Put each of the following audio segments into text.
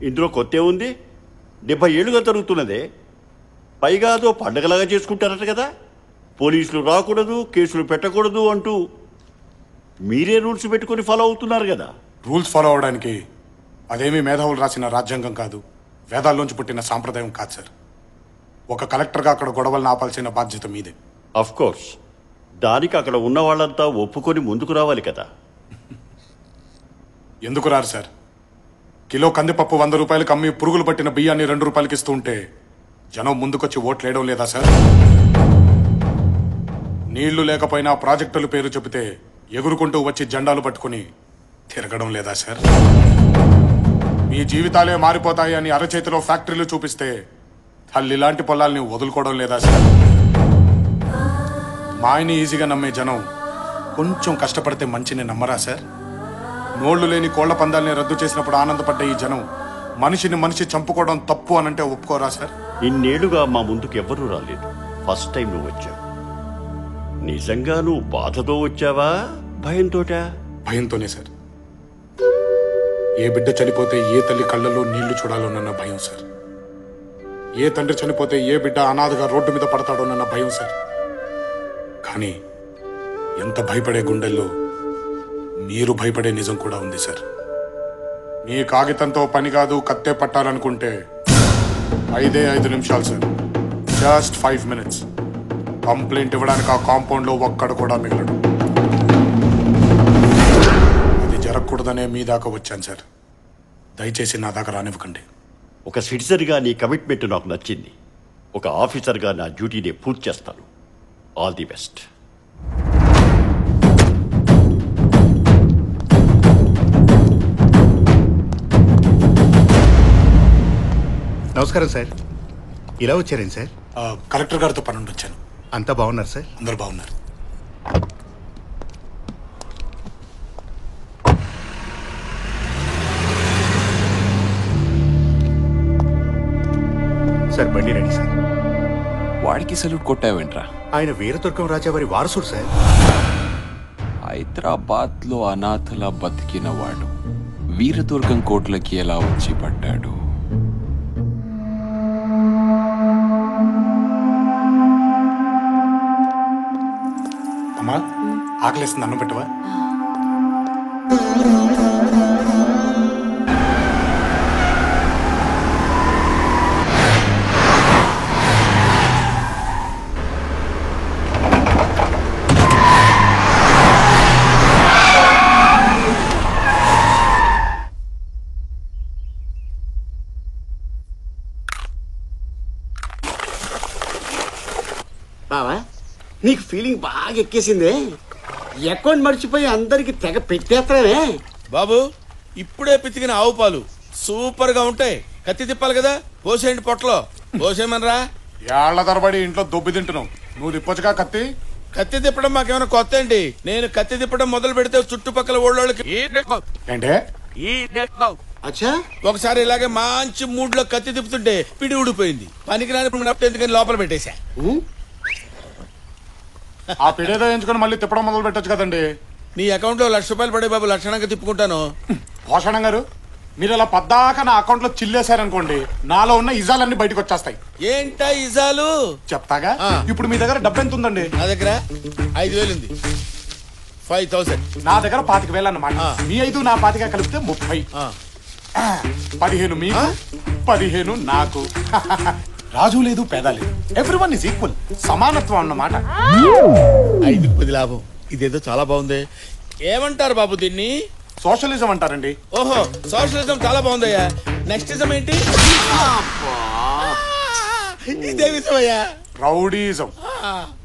ఇందులో కొత్త ఉంది? 70 ఏళ్ళుగా జరుగుతున్నదే. పైగా అదో పండగలాగా చేసుకుంటారట కదా. పోలీసులు రాకూడదు, కేసులు పెట్టకూడదు అంటూ మీరే రూల్స్ పెట్టుకొని ఫాలో అవుతున్నారు కదా. రూల్స్ ఫాలో అవడానికి అదేమీ మేధావులు రాసిన రాజ్యాంగం కాదు, వేదాల్లోంచి పుట్టిన సాంప్రదాయం కాదు సార్. ఒక కలెక్టర్గా అక్కడ గొడవలను ఆపాల్సిన బాధ్యత మీదే. అఫ్ కోర్స్, దానికి అక్కడ ఉన్న వాళ్ళంతా ఒప్పుకొని ముందుకు రావాలి కదా. ఎందుకు రారు సార్? కిలో కందిపప్పు 100 రూపాయలకు అమ్మి పురుగులు పట్టిన బియ్యాన్ని 2 రూపాయలకి ఇస్తూ ఉంటే జనం ముందుకొచ్చి ఓట్లేయడం లేదా సార్? నీళ్లు లేకపోయినా ప్రాజెక్టుల పేరు చెబితే ఎగురుకుంటూ వచ్చి జెండాలు పట్టుకుని తిరగడం లేదా సార్? మీ జీవితాలే మారిపోతాయి అని అరచేతిలో ఫ్యాక్టరీలు చూపిస్తే తల్లి లాంటి పొలాల్ని వదులుకోవడం లేదా సార్? మాయని ఈజీగా నమ్మే జనం కొంచెం కష్టపడితే మంచిని నమ్మరా సార్? నోళ్లు లేని కోళ్ల పందాల్ని రద్దు చేసినప్పుడు ఆనందపడ్డ ఈ జనం మనిషిని మనిషి చంపుకోవడం తప్పు అనంటే ఒప్పుకోరా సార్? ఇన్నేళ్లుగా మా ముందుకు ఎవ్వరూ రాలేదు. ఫస్ట్ టైం నువ్వు వచ్చావు. నిజంగా నువ్వు బాధతో వచ్చావా, భయంతోటా? భయంతోనే సార్. ఏ బిడ్డ చనిపోతే ఏ తల్లి కళ్ళల్లో నీళ్లు చూడాలోనన్న భయం సార్. ఏ తండ్రి చనిపోతే ఏ బిడ్డ అనాథగా రోడ్డు మీద పడతాడోనన్న భయం సార్. కానీ ఎంత భయపడే గుండెల్లో మీరు భయపడే నిజం కూడా ఉంది సార్. మీ కాగితంతో పని కాదు, కత్తే పట్టాలనుకుంటే 5 నిమిషాలు సార్. Just 5 minutes. కంప్లైంట్ ఇవ్వడానికి ఆ కాంపౌండ్లో ఒక్కడు కూడా మిగలడు. అది జరగకూడదనే మీ దాకా వచ్చాను సార్. దయచేసి నా దాకా రానివ్వకండి. ఒక సిటిజన్గా నీ కమిట్మెంట్ నాకు నచ్చింది. ఒక ఆఫీసర్గా నా డ్యూటీని పూర్తి చేస్తాను. All the best. నమస్కారం సార్. ఇలా వచ్చారేంటి సార్? కలెక్టర్ గారితో పని ఉండి వచ్చాను. అంతా బాగున్నారు సార్? అందరూ బాగున్నారు. సార్ బండి రెడీ సార్. వాడికి సల్యూట్ కొట్టావేంట్రా? ఆయన వీరదుర్గం రాజా వారి వారసుడు సార్. హైదరాబాద్ లో అనాథలా బతికిన వాడు వీరదుర్గం కోట్లకి ఎలా వచ్చి పడ్డాడు? అమ్మా, ఆకలిస్తుంది, అన్నం పెట్టవా? బావా, నీకు ఫీలింగ్ బాగా ఎక్కేసిందే. అకౌంట్ మర్చిపోయి అందరికి తెగ పెట్టేస్తానే. బాబు, ఇప్పుడే పితికిన ఆవు పాలు సూపర్ గా ఉంటాయి. కత్తి తిప్పాలి కదా, పోసేయండి పొట్టలో. పోసేయమనరా? ఏళ్ల తరబడి ఇంట్లో దొబ్బి తింటున్నావు, నువ్వు తిప్పొచ్చుగా కత్తి. కత్తి తిప్పడం మాకేమైనా కొత్త అండి? నేను కత్తి తిప్పడం మొదలు పెడితే చుట్టుపక్కల ఊళ్ళోళ్ళకి ఏంటే అచ్చా, ఒకసారి ఇలాగే మంచి మూడ్ లో కత్తి తిప్పుతుంటే పిడి ఊడిపోయింది. పనికి రాని ఎందుకని లోపల పెట్టేశా. ఆ పిడేదో ఎంచుకొని మళ్ళీ తిప్పడం మొదలు పెట్టచ్చు కదండి. నీ అకౌంట్ లో ₹1,00,000 పడే బాబు, లక్షణంగా తిప్పుకుంటాను. భూషణం గారు, మీరు అలా పద్దాక నా అకౌంట్ లో చిల్లేశారనుకోండి, నాలో ఉన్న ఇజాలన్నీ బయటకు వచ్చేస్తాయి. ఏంటా ఇజాలు? చెప్తాగా. ఇప్పుడు మీ దగ్గర డబ్బు ఎంత ఉందండి? నా దగ్గర 5,000 ఉంది. 5,000. నా దగ్గర 25,000 అన్నమాట. మీ 5 నా 25 కలిపితే 30. 15 మీకు, 15 నాకు. రాజు లేదు, పేద లేదు, ఎవ్రీవన్ ఇస్ ఈక్వల్. సమానత్వం అన్నమాట. 5కి 10 లాభం. ఇదేదో చాలా బాగుంది. ఏమంటారు బాబు దీన్ని? సోషలిజం అంటారండి. ఓహో, సోషలిజం చాలా బాగుందయ్యా. నెక్స్ట్ ఇజం ఏంటి? ఇదేమిజమయ్యా? రౌడీజం.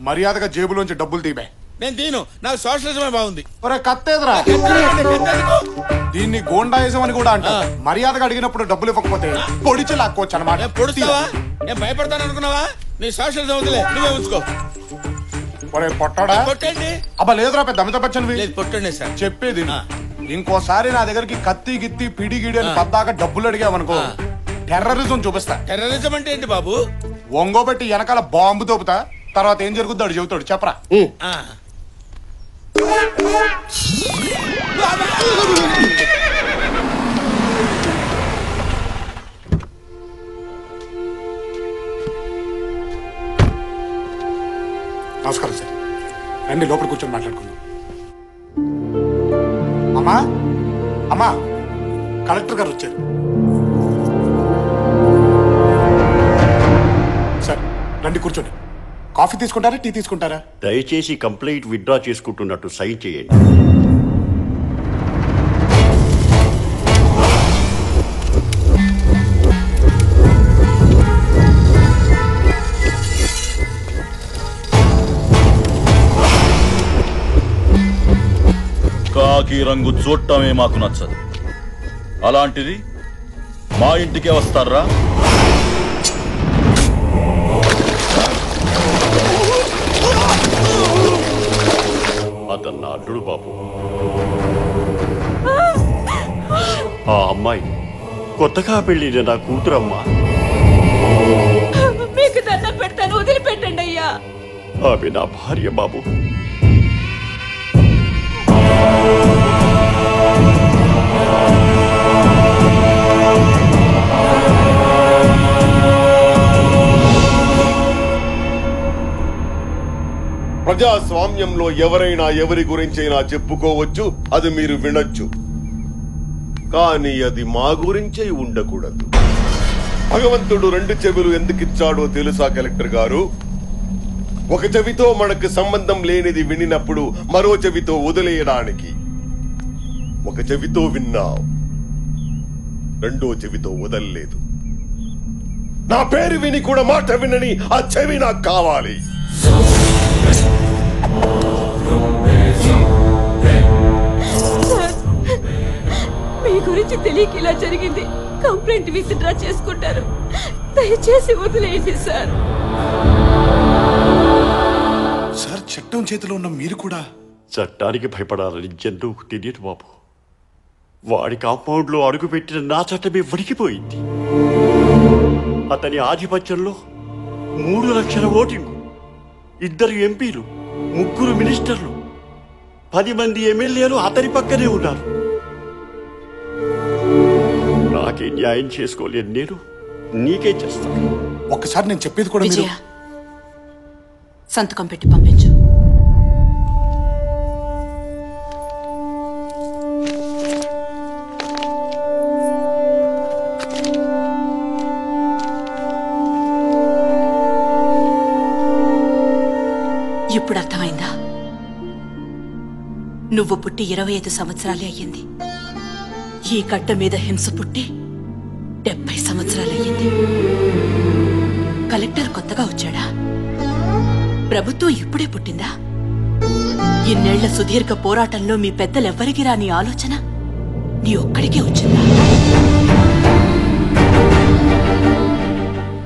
మర్యాదగా జేబులోంచి డబ్బులు తీపే. నేను తీను, నాకు సోషలిజమే బాగుంది. ఒరే కత్తేదరా, దీన్ని గోండాయిజం అని కూడా అంటారు. మర్యాదగా అడిగినప్పుడు డబ్బులు ఇవ్వకపోతే పొడిచి లాక్కోవచ్చు అనమాట. పొడుస్తావా? నేను భయపడతాను అనుకున్నావా? నీ సోషలిజం వదిలే, నువ్వే ఉంచుకో. ఒరే పొట్టాడా, కొట్టండి. అబ్బా లేదురా, పెద్ద అమితాబ్ బచ్చన్ పొట్టండి సార్. చెప్పేది ఇంకోసారి నా దగ్గరికి కత్తి గిత్తి పిడి గిడి అని పద్దాక డబ్బులు అడిగావనుకో, టెర్రరిజం చూపిస్తా. టెర్రరిజం అంటే ఏంటి బాబు? ఒంగోబెట్టి వెనకాల బాంబు తోపుతా, తర్వాత ఏం జరుగుద్దో అడు చెబుతాడు. చెప్పరా? నమస్కారం సార్. రండి లోపల కూర్చొని మాట్లాడుకుందాం. అమ్మా అమ్మా, కలెక్టర్ గారు వచ్చారు. సార్ రండి కూర్చోండి. కాఫీ తీసుకుంటారా, టీ తీసుకుంటారా? దయచేసి కంప్లైంట్ విత్డ్రా చేసుకుంటున్నట్టు సైన్ చేయండి. కాకి రంగు చూడటమే మాకు నచ్చదు. అలాంటిది మా ఇంటికే వస్తారా? అతను నా అడ్డుడు బాబు. ఆ అమ్మాయి కొత్తగా పెళ్ళిన నా కూతురమ్మా. మీకు దండం పెడతాను, వదిలిపెట్టండి అయ్యా. ఆమె నా భార్య బాబు. ప్రజాస్వామ్యంలో ఎవరైనా ఎవరి గురించైనా చెప్పుకోవచ్చు, అది మీరు వినొచ్చు. కానీ అది మా గురించే ఉండకూడదు. భగవంతుడు 2 చెవులు ఎందుకిచ్చాడో తెలుసా కలెక్టర్ గారు? ఒక చెవితో మనకు సంబంధం లేనిది వినినప్పుడు మరో చెవితో వదిలేయడానికి. ఒక చెవితో విన్నావు, రెండో చెవితో వదల్లేదు. నా పేరు విని కూడా మాట వినని ఆ చెవి నాకు కావాలి. మీ గురించి తెలియక ఇలా జరిగింది. కంప్లైంట్ విత్డ్రా చేసుకుంటారు, దయచేసి వదిలేయండి సార్. సార్ చట్టం చేతిలో ఉన్న మీరు కూడా చట్టానికి భయపడాలని జంతువుకు తెలియదు బాబు. వాడి కాంపౌండ్లో అడుగుపెట్టిన నా చట్టమే వణికిపోయింది. అతని ఆధిపత్యంలో 3 లక్షల ఓటింగు, 2 ఎంపీలు, 3 మినిస్టర్లు, 10 మంది ఎమ్మెల్యేలు అతని పక్కనే ఉన్నారు. నాకే న్యాయం చేసుకోలేను నేను, నీకే చేస్తాను. ఒక్కసారి నేను చెప్పేది కూడా మీరు... విజయ, సంతకం పెట్టి పంపించు. ఇప్పుడు అర్థమైందా? నువ్వు పుట్టి 25 సంవత్సరాలే అయ్యింది. ఈ కట్ట మీద హింస పుట్టి 70 సంవత్సరాలయ్యింది. కలెక్టర్ కొత్తగా వచ్చాడా? ప్రభుత్వం ఇప్పుడే పుట్టిందా? ఇన్నేళ్ల సుదీర్ఘ పోరాటంలో మీ పెద్దలెవ్వరికి రాని ఆలోచన నీ ఒక్కడికే వచ్చిందా?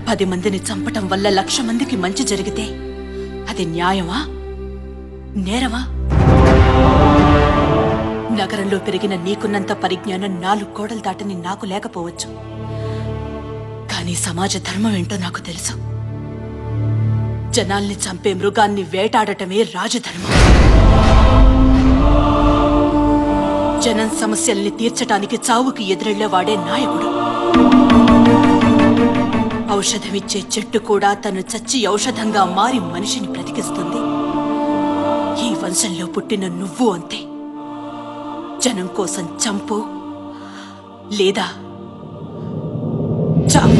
10 మందిని చంపటం వల్ల 1,00,000 మందికి మంచి జరిగితే అది న్యాయమా, నేరమా? నగరంలో పెరిగిన నీకున్నంత పరిజ్ఞానం 4 గోడలు దాటని నాకు లేకపోవచ్చు. కానీ సమాజ ధర్మం ఏంటో నాకు తెలుసు. జనాల్ని చంపే మృగాన్ని వేటాడటమే రాజధర్మం. జనం సమస్యల్ని తీర్చటానికి చావుకి ఎదురెళ్లేవాడే నాయకుడు. ఔషధమిచ్చే చెట్టు కూడా తను చచ్చి ఔషధంగా మారి మనిషిని బ్రతికిస్తుంది. ఈ వంశంలో పుట్టిన నువ్వు అంతే. జనం కోసం చంపు లేదా చావు.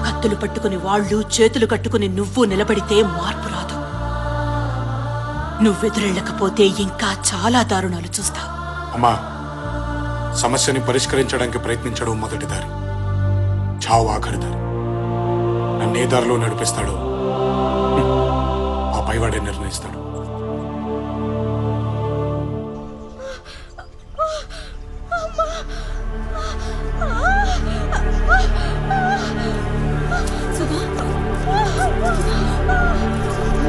కత్తులు పట్టుకుని వాళ్ళు, చేతులు కట్టుకుని నువ్వు నిలబడితే మార్పు రాదు. నువ్వెదురెళ్ళకపోతే ఇంకా చాలా దారుణాలు చూస్తావు. అమ్మా, సమస్యని పరిష్కరించడానికి ప్రయత్నించడం మొదటి దారి, చావు ఆఖరి దారి. నన్నే దారిలో నడిపిస్తాడో ఆ పైవాడే నిర్ణయిస్తాడు.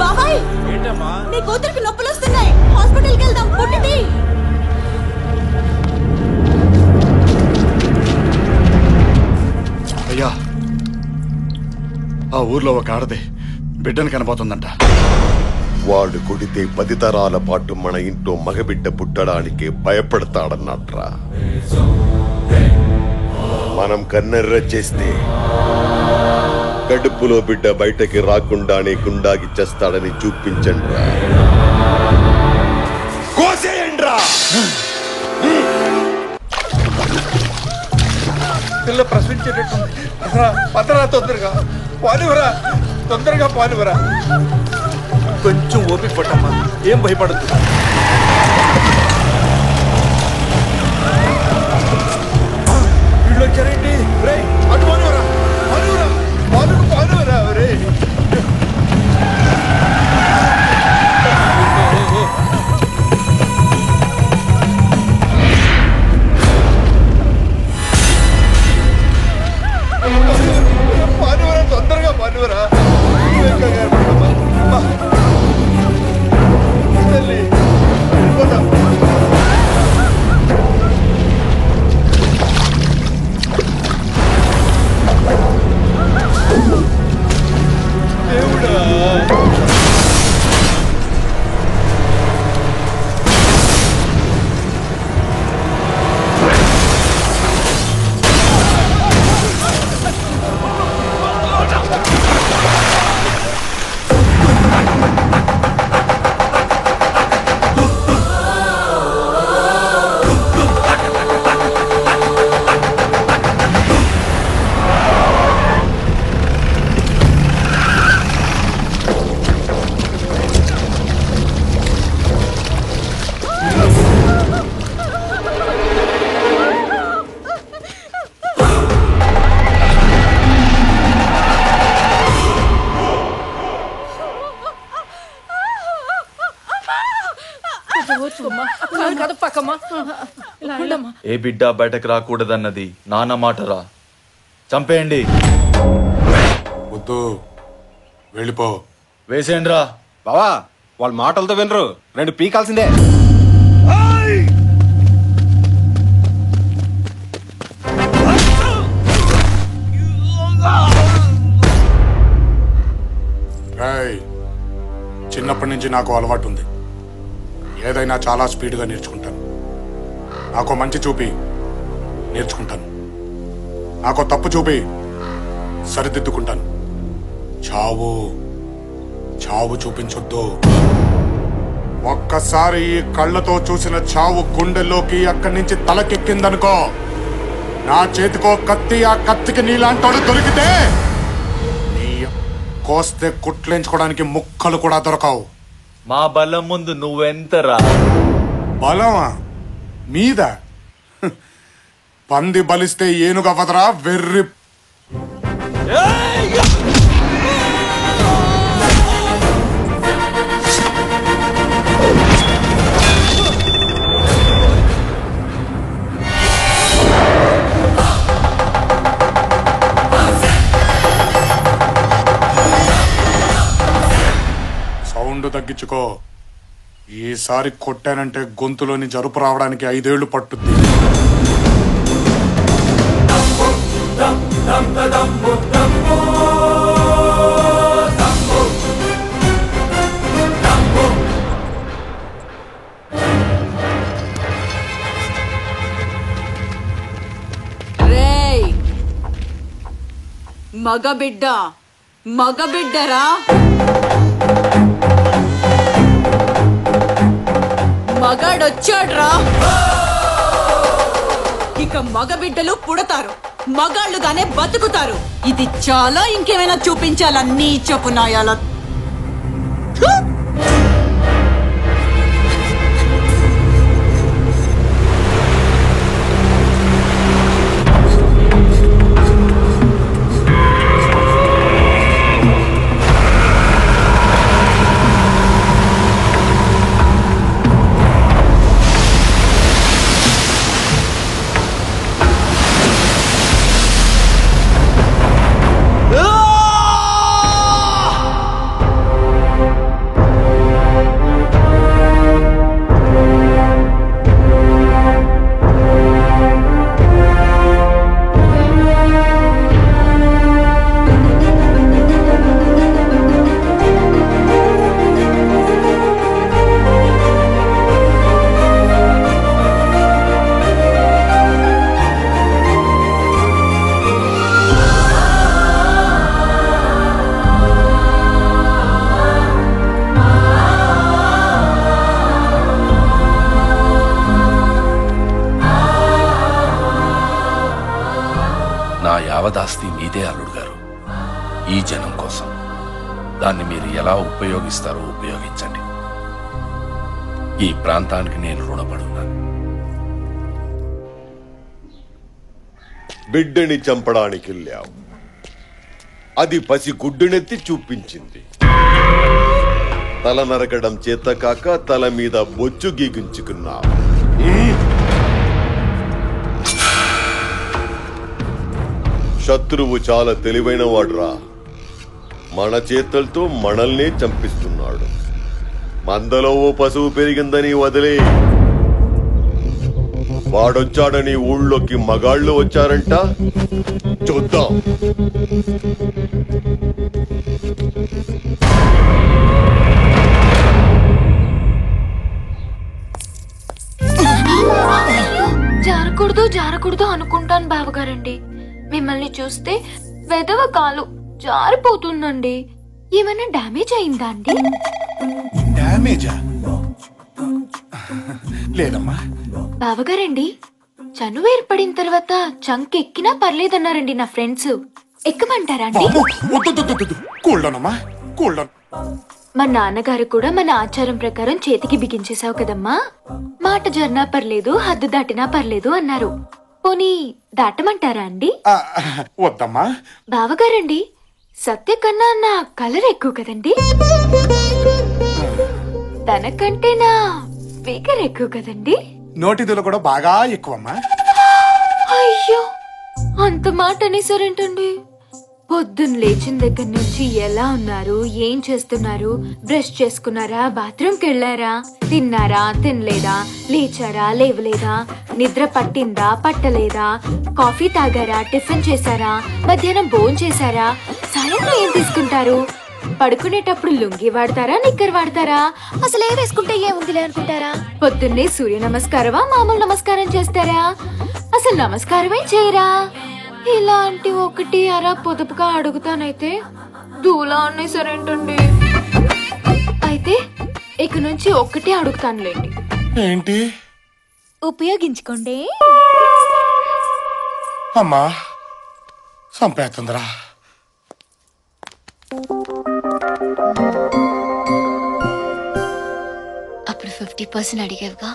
బాబాయ్, నీ కూతురికి నొప్పులు వస్తున్నాయి, హాస్పిటల్కి వెళ్దాం. పుట్టింది. అయ్యా, ఆ ఊర్లో ఒక ఆడది బిడ్డను కనబోతుందంట. వాడు కొడితే 10 తరాల పాటు మన ఇంట్లో మగబిడ్డ పుట్టడానికి భయపడతాడన్నట్రా. మనం కన్నెర్ర చేస్తే కడుపులో బిడ్డ బయటకి రాకుండానే గుండాకి చేస్తాడని చూపించండ్రా. కోసేయండ్రా. పిల్ల ప్రశ్నించేటట్టుంది. పదరా, తొందరగా పానివరా, తొందరగా పానివరా. కొంచెం ఓపిక పట్టమ్మా, ఏం భయపడద్దు. వీళ్ళు వచ్చారేంటి? రే అటు పానివరా, పానివరా, పానుకు పానివరా. రే పానివరా, తొందరగా పానివరా. తల్లి వెళ్ళిపోతాం. దేవుడా, ఏ బిడ్డ బయటకు రాకూడదన్నది నాన్న మాటరా. చంపేయండి. వద్దు, వెళ్ళిపో. వేసేయండిరా. బావా, వాళ్ళ మాటలతో వినరు, రెండు పీకాల్సిందే. చిన్నప్పటి నుంచి నాకు అలవాటు ఉంది. ఏదైనా చాలా స్పీడ్గా నేర్చుకుంటాను. నాకు మంచి చూపి నేర్చుకుంటాను. నాకు తప్పు చూపి సరిదిద్దుకుంటాను. చావు చావు చూపించొద్దు. ఒక్కసారి ఈ కళ్ళతో చూసిన చావు గుండెల్లోకి అక్కడి నుంచి తలకెక్కిందనుకో, నా చేతికో కత్తి, ఆ కత్తికి నీలాంటోడు దొరికితే నీ కోస్తే కుట్లేంచుకోవడానికి ముక్కలు కూడా దొరకవు. మా బలం ముందు నువ్వెంతరా? బలమా మీద? పంది బలిస్తే ఏనుగవదరా వెర్రి. సౌండ్ తగ్గించుకో. ఈసారి కొట్టానంటే గొంతులోని జరుపు రావడానికి 5 ఏళ్లు పట్టుద్ది. రేయ్, మగబిడ్డరా, మగాడొచ్చాడ్రా. ఇక మగబిడ్డలు పుడతారు, మగాళ్ళుగానే బతుకుతారు. ఇది చాలా, ఇంకేమైనా చూపించాలా నీచపు నాయాల? నా యావదాస్తి మీదే అల్లుడు గారు. ఈ జనం కోసం దాన్ని మీరు ఎలా ఉపయోగిస్తారో ఉపయోగించండి. ఈ ప్రాంతానికి నేను రుణపడున్నాను. బిడ్డని చంపడానికి వెళ్ళావు, అది పసి గుడ్డునెత్తి చూపించింది. తల నరకడం చేత కాక తల మీద బొచ్చు గీగించుకున్నావు. శత్రువు చాలా తెలివైన వాడురా. మన చేతులతో మనల్నే చంపిస్తున్నాడు. మందలో ఓ పశువు పెరిగిందని వదిలే, వాడొచ్చాడని ఊళ్ళోకి మగాళ్ళు వచ్చారంట. చూద్దాం. జారకూడదు జారకూడదు అనుకుంటాను బావగారండి. మిమ్మల్ని చూస్తే వెదవ కాలు జారిపోతుందండి. ఏమైనా డ్యామేజ్ అయిందా అండి? డ్యామేజా? లేదమ్మా. బావగారండి, చనువు ఏర్పడిన తర్వాత చంక్ ఎక్కినా పర్లేదన్నారండి నా ఫ్రెండ్స్. ఎక్కమంటారా అండి? కూల్డోనమ్మా, కూల్డోన్. మా నాన్నగారు కూడా మన ఆచారం ప్రకారం చేతికి బిగించేశావు కదమ్మా, మాట జర్నా పర్లేదు హద్దు దాటినా పర్లేదు అన్నారు. పోనీ దాటమంటారా అండి? వద్దమ్మా. బావగారండి, సత్య కన్నా నా కలర్ ఎక్కువ కదండి, తనకంటే నా ఫిగర్ ఎక్కువ కదండి. నోటిదులు కూడా బాగా ఎక్కువమ్మా. అయ్యో, అంత మాట అనేసారేంటండి? పొద్దున్న లేచిన దగ్గర నుంచి ఎలా ఉన్నారు, ఏం చేస్తున్నారు, బ్రష్ చేసుకున్నారా, బాత్రూమ్కి వెళ్ళారా, తిన్నారా తినలేదా, లేచారా లేవలేదా, నిద్ర పట్టిందా పట్టలేదా, కాఫీ తాగారా, టిఫిన్ చేశారా, మధ్యాహ్నం భోజనం చేశారా, సాయంత్రం ఏం తీసుకుంటారు, పడుకునేటప్పుడు లుంగి వాడతారా నిక్కర్ వాడతారా, అసలు ఏ వేసుకుంటే ఏముందిలే అనుకుంటారా, పొద్దున్నే సూర్య నమస్కారమా మామూలు నమస్కారం చేస్తారా, అసలు నమస్కారమే చేయరా? ఇలాంటి ఒకటి అరా పొదుపుగా అడుగుతానైతే దూలా అనేసరేంటండి. అయితే ఇక నుంచి ఒక్కటే అడుగుతానులేండి. ఏంటి? ఉపయోగించుకోండి. అమ్మా సంపేతుందిరా. అప్పుడు 50% అడిగావుగా,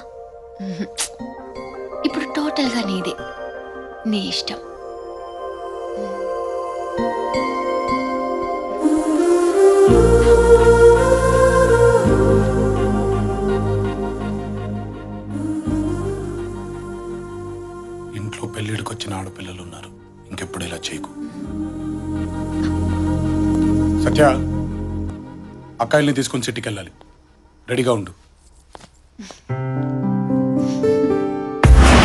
ఇప్పుడు టోటల్ గా నీదే, నీ ఇష్టం. ఇంట్లో పెళ్లిడికి వచ్చిన ఆడపిల్లలు ఉన్నారు, ఇంకెప్పుడు ఇలా చేయకు. సత్య, అక్కాయిల్ని తీసుకుని సిటీకి వెళ్ళాలి, రెడీగా ఉండు.